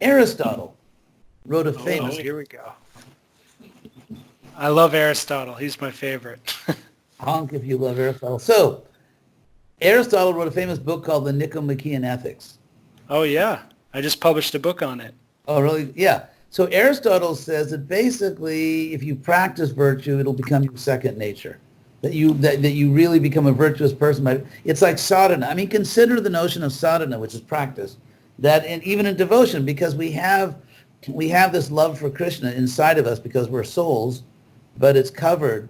Aristotle wrote a Oh, famous... here we go. I love Aristotle. He's my favorite. Honk if you love Aristotle. So, Aristotle wrote a famous book called the Nicomachean Ethics. Oh, yeah. I just published a book on it. Oh, really? Yeah. So Aristotle says that basically, if you practice virtue, it'll become your second nature. That you really become a virtuous person. It's like sadhana. I mean, consider the notion of sadhana, which is practice. That even in devotion, because we have this love for Krishna inside of us because we're souls, but it's covered.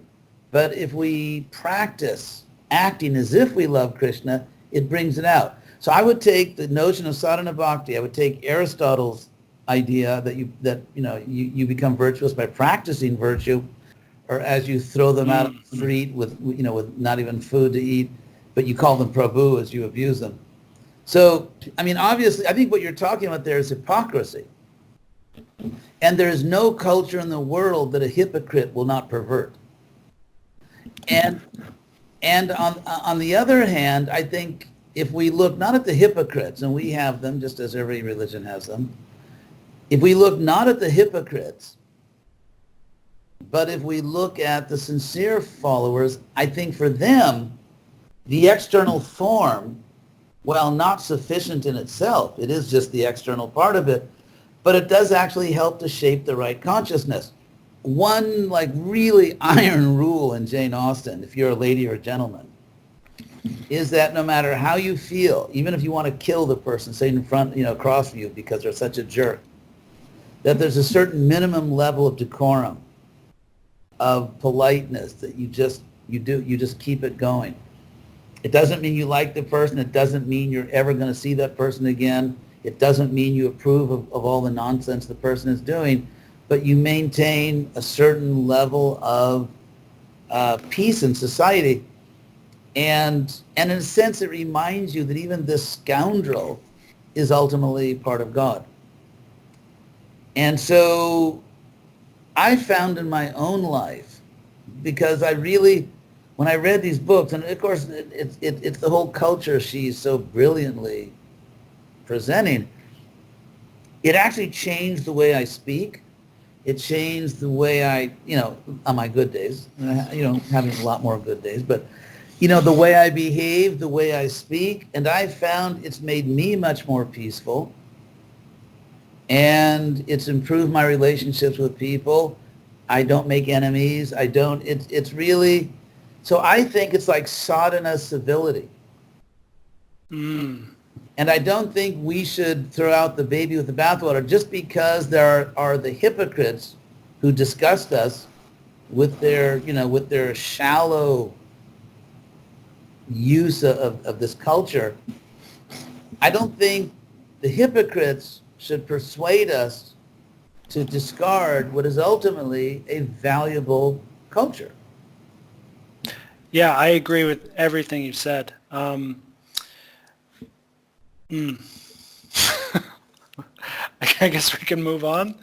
But if we practice acting as if we love Krishna, it brings it out. So I would take the notion of sadhana bhakti. I would take Aristotle's idea that you become virtuous by practicing virtue, or as you throw them out on the street with not even food to eat, but you call them Prabhu as you abuse them. So, I mean, obviously, I think what you're talking about there is hypocrisy. And there is no culture in the world that a hypocrite will not pervert. And on the other hand, I think if we look not at the hypocrites, and we have them just as every religion has them, if we look not at the hypocrites, but if we look at the sincere followers, I think for them, the external form, while not sufficient in itself, it is just the external part of it, but it does actually help to shape the right consciousness. One really iron rule in Jane Austen, if you're a lady or a gentleman, is that no matter how you feel, even if you want to kill the person sitting in front, across from you because they're such a jerk, that there's a certain minimum level of decorum, of politeness that you just keep it going. It doesn't mean you like the person. It doesn't mean you're ever going to see that person again. It doesn't mean you approve of all the nonsense the person is doing, but you maintain a certain level of peace in society. And in a sense, it reminds you that even this scoundrel is ultimately part of God. And so I found in my own life, because when I read these books, and of course it's the whole culture she's so brilliantly presenting, it actually changed the way I speak. It changed the way I, on my good days, having a lot more good days, but, the way I behave, the way I speak, and I found it's made me much more peaceful, and it's improved my relationships with people. I don't make enemies. It's really, so I think it's like sadhana civility. And I don't think we should throw out the baby with the bathwater just because there are the hypocrites who disgust us with their shallow use of this culture. I don't think the hypocrites should persuade us to discard what is ultimately a valuable culture. Yeah, I agree with everything you said. I guess we can move on.